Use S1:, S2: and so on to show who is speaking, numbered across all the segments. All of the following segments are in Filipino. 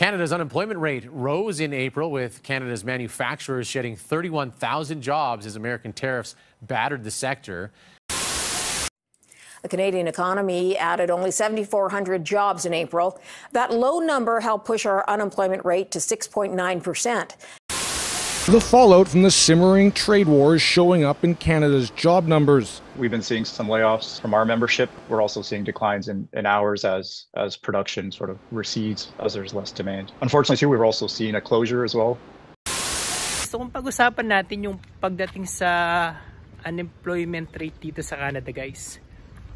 S1: Canada's unemployment rate rose in April, with Canada's manufacturers shedding 31,000 jobs as American tariffs battered the sector.
S2: The Canadian economy added only 7,400 jobs in April. That low number helped push our unemployment rate to 6.9%.
S3: The fallout from the simmering trade war is showing up in Canada's job numbers.
S4: We've been seeing some layoffs from our membership. We're also seeing declines in hours as production sort of recedes as there's less demand. Unfortunately, too, we're also seeing a closure as well.
S5: So kung pag-usapan natin yung pagdating sa unemployment rate dito sa Canada, guys.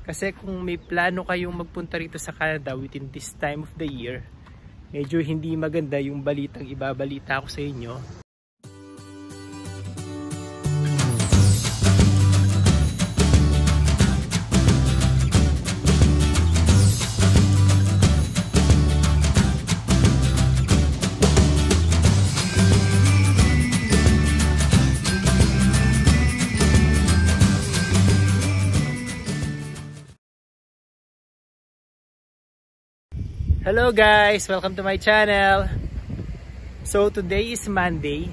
S5: Kasi kung may plano kayong magpunta rito sa Canada within this time of the year, medyo hindi maganda yung balitang ibabalita ko sa inyo. Hello guys! Welcome to my channel! So today is Monday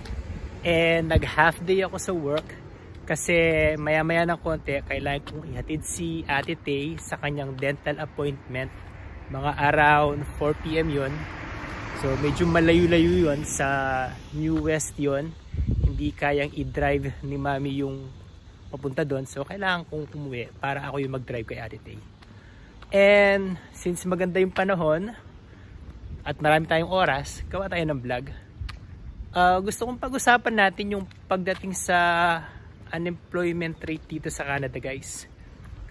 S5: and nag-half day ako sa work kasi maya-maya ng konti kailangan kong ihatid si Ate Tay sa kanyang dental appointment. Mga around 4 PM yun. So medyo malayo-layo yun, sa New West yun. Hindi kayang i-drive ni Mami yung papunta doon. So kailangan kong umuwi para ako yung mag-drive kay Ate Tay. And since maganda yung panahon at marami tayong oras, gawa tayo ng vlog. Gusto kong pag-usapan natin yung pagdating sa unemployment rate dito sa Canada, guys.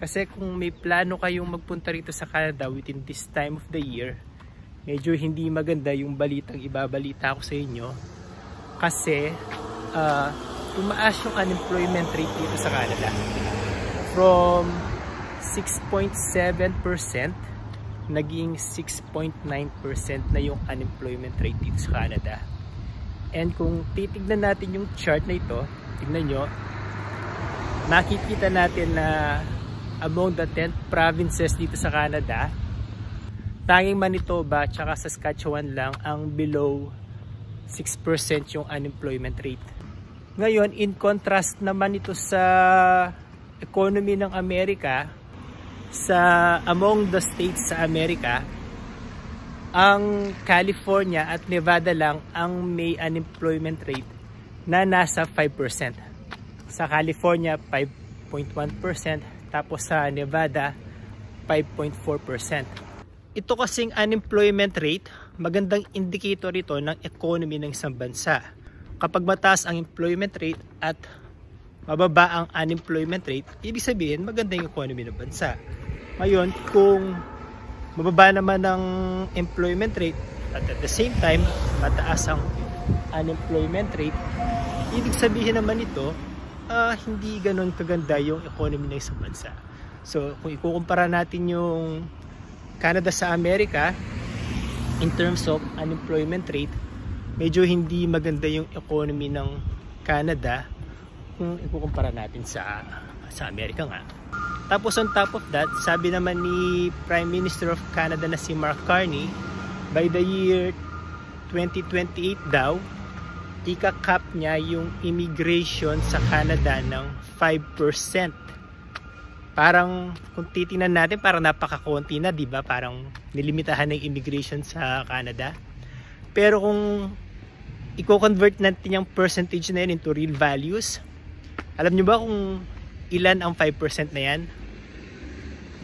S5: Kasi kung may plano kayong magpunta rito sa Canada within this time of the year, medyo hindi maganda yung balitang ibabalita ko sa inyo. Kasi tumaas yung unemployment rate dito sa Canada. From 6.7% naging 6.9% na yung unemployment rate dito sa Canada. And kung titignan natin yung chart na ito, tignan nyo, makikita natin na among the 10 provinces dito sa Canada, tanging Manitoba at Saskatchewan lang ang below 6% yung unemployment rate. Ngayon, in contrast naman ito sa economy ng Amerika, sa among the states sa Amerika, ang California at Nevada lang ang may unemployment rate na nasa 5%. Sa California 5.1%, tapos sa Nevada 5.4%. Ito kasing unemployment rate, magandang indicator ito ng economy ng isang bansa. Kapag mataas ang employment rate at mababa ang unemployment rate, ibig sabihin maganda yung economy ng bansa. Ngayon, kung mababa naman ang employment rate at the same time mataas ang unemployment rate, ibig sabihin naman ito hindi ganoon kaganda yung economy ng isang bansa. So kung ikukumpara natin yung Canada sa Amerika in terms of unemployment rate, medyo hindi maganda yung economy ng Canada kung ikukumpara natin sa Amerika nga. Tapos on top of that, sabi naman ni Prime Minister of Canada na si Mark Carney, by the year 2028 daw, ika-cap niya yung immigration sa Canada ng 5%. Parang kung titingnan natin, parang napakakonti na, di ba? Parang nilimitahan ng immigration sa Canada. Pero kung i-convert natin yung percentage na yun into real values, alam nyo ba kung ilan ang 5% na yan?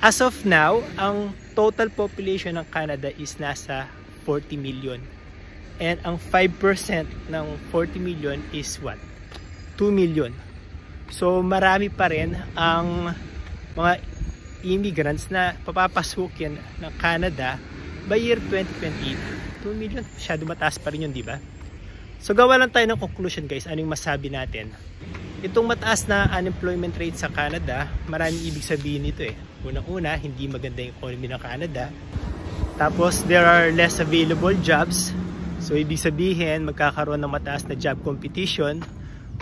S5: As of now, ang total population ng Canada is nasa 40 million. And ang 5% ng 40 million is what? 2 million. So marami pa rin ang mga immigrants na papapasukin ng Canada by year 2028. 2 million, masyado mataas pa rin yun, di ba? So gawa lang tayo ng conclusion, guys. Anong masabi natin? Itong mataas na unemployment rate sa Canada, maraming ibig sabihin nito eh. Unang-una, hindi maganda yung economy ng Canada. Tapos, there are less available jobs. So, ibig sabihin, magkakaroon ng mataas na job competition,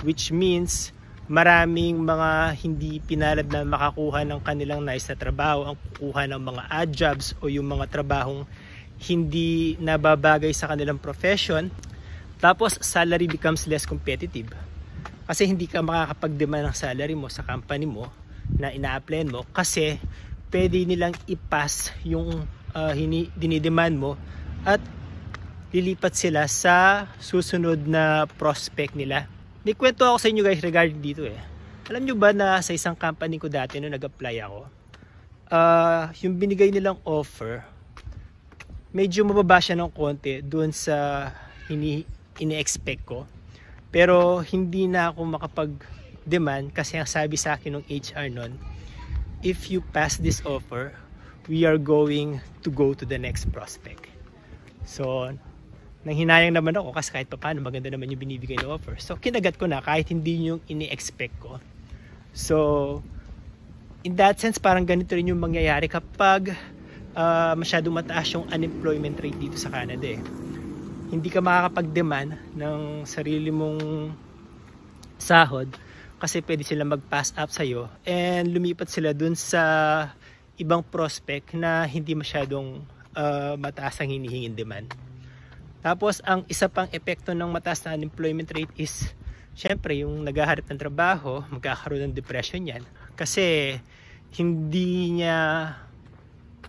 S5: which means maraming mga hindi pinalad na makakuha ng kanilang nais na trabaho ang kukuha ng mga odd jobs o yung mga trabahong hindi nababagay sa kanilang profession. Tapos salary becomes less competitive. Kasi hindi ka makakapag-demand ng salary mo sa company mo na ina-applyan mo kasi pwede nilang i-pass yung dinidemand mo at lilipat sila sa susunod na prospect nila. May kwento ako sa inyo guys regarding dito eh. Alam nyo ba na sa isang company ko dati nung nag-apply ako, yung binigay nilang offer, medyo mababa siya ng konti doon sa ini-expect ko. Pero hindi na ako makapag-demand kasi ang sabi sa akin ng HR nun, if you pass this offer, we are going to go to the next prospect. So, nanghinayang naman ako kasi kahit paano maganda naman yung binibigay na offer. So, kinagat ko na kahit hindi yung ini-expect ko. So, in that sense, parang ganito rin yung mangyayari kapag masyadong mataas yung unemployment rate dito sa Canada eh. Hindi ka makakapag-demand ng sarili mong sahod kasi pwede sila mag-pass up sa'yo and lumipat sila dun sa ibang prospect na hindi masyadong mataas ang hinihingin demand. Tapos ang isa pang epekto ng mataas na unemployment rate is syempre yung naghahanap ng trabaho, magkakaroon ng depression yan kasi hindi niya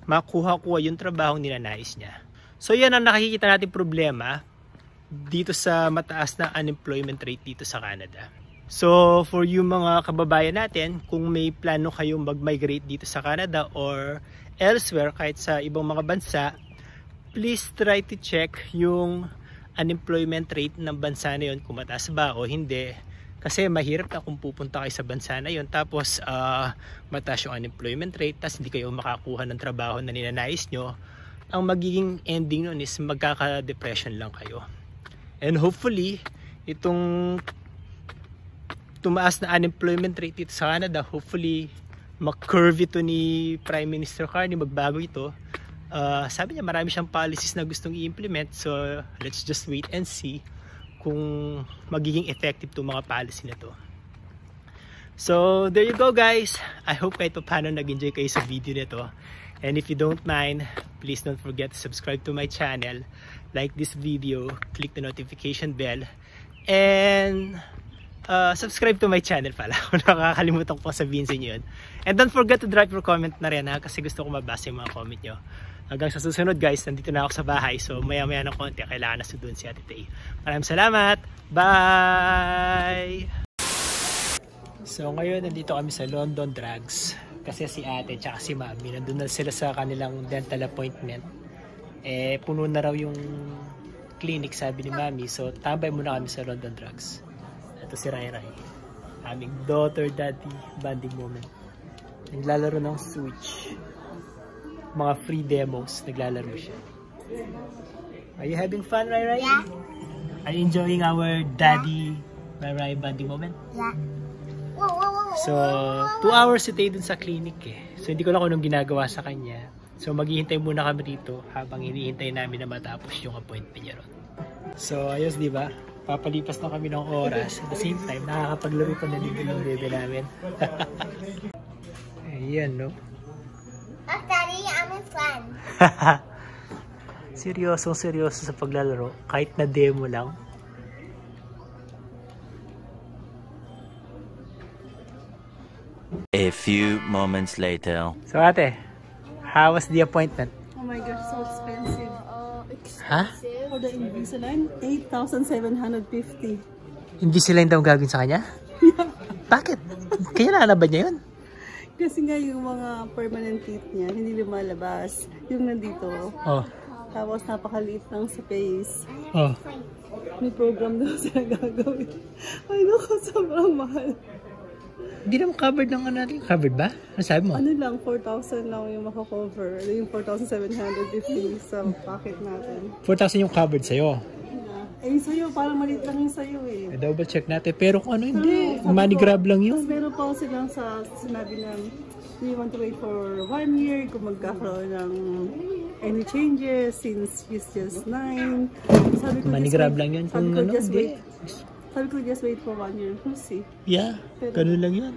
S5: makuha-kuha yung trabaho ninanais niya. So yan ang nakikita natin problema dito sa mataas na unemployment rate dito sa Canada. So for you mga kababayan natin, kung may plano kayong mag-migrate dito sa Canada or elsewhere kahit sa ibang mga bansa, please try to check yung unemployment rate ng bansa na yun kung mataas ba o hindi. Kasi mahirap na kung pupunta kayo sa bansa na yun tapos mataas yung unemployment rate tapos hindi kayo makakuha ng trabaho na ninanais nyo. Ang magiging ending nun is magkaka-depression lang kayo. And hopefully, itong tumaas na unemployment rate dito sa Canada, hopefully, mag-curve ito ni Prime Minister Carney, magbago ito. Sabi niya marami siyang policies na gustong i-implement. So, let's just wait and see kung magiging effective itong mga policy na to. So, there you go guys. I hope kahit paano nag-enjoy kayo sa video nito. And if you don't mind, please don't forget to subscribe to my channel, like this video, click the notification bell, and subscribe to my channel pala kung nakakalimutan ko sabihin sa inyo yun. And don't forget to drop your comment na rin ha, kasi gusto ko mabasa yung mga comment nyo. Hanggang sa susunod guys, nandito na ako sa bahay, so maya maya ng konti, kailangan na sudun si Ate Tay. Maraming salamat, bye! So ngayon, nandito kami sa London Drugs. Kasi si ate tsaka si mami nandun na sila sa kanilang dental appointment. Eh puno na raw yung clinic sabi ni mami. So tambay muna kami sa London Drugs. Ito si Rai Rai, aming daughter-daddy bonding moment. Naglalaro ng Switch. Mga free demos naglalaro siya. Are you having fun, Rai Rai?
S6: Yeah.
S5: Are you enjoying our daddy Rai Rai bonding moment?
S6: Yeah.
S5: So, 2 hours si Tay dun sa clinic eh. So, hindi ko lang kung anong ginagawa sa kanya. So, maghihintay muna kami dito habang hinihintay namin na matapos yung appointment niya ron. So, ayos diba? Papalipas na kami ng oras. At the same time, nakakapaglaro pa na dito ng bebe namin. Ayan, no?
S6: Oh, Daddy, I'm in fun.
S5: Seryoso sa paglalaro. Kahit na demo lang.
S7: A few moments later.
S5: So ate, how was the appointment?
S8: Oh my gosh, so expensive.
S5: Ha?
S8: For the Invisalign, 8,750.
S5: Hindi sila yung daw gagawin sa kanya? Bakit? Kailangan na ba niya yun?
S8: Kasi nga yung mga permanent teeth niya, hindi lumalabas. Yung nandito.
S5: Oh.
S8: Tapos napakaliit lang sa face.
S5: Oh.
S8: May program daw sila gagawin. Ay naku, sobrang mahal.
S5: Hindi naman covered ng ano natin. Covered ba? Ano sabi mo?
S8: Ano lang, 4,000 lang yung makakover. Yung 4,750 sa packet natin.
S5: 4,000 yung covered sa'yo.
S8: Eh, yung sa'yo, parang maliit lang yung sa'yo eh.
S5: Double check natin. Pero kung ano, hindi. Money grab lang yun.
S8: Tapos meron pa ako silang sa sinabi na do you want to wait for 1 year kung magkakaroon ng any changes since he's just 9. Sabi ko,
S5: Money grab lang yun. Kung ano, hindi.
S8: Sabi ko just wait for 1 year. We'll see.
S5: Yeah, ganun lang yun.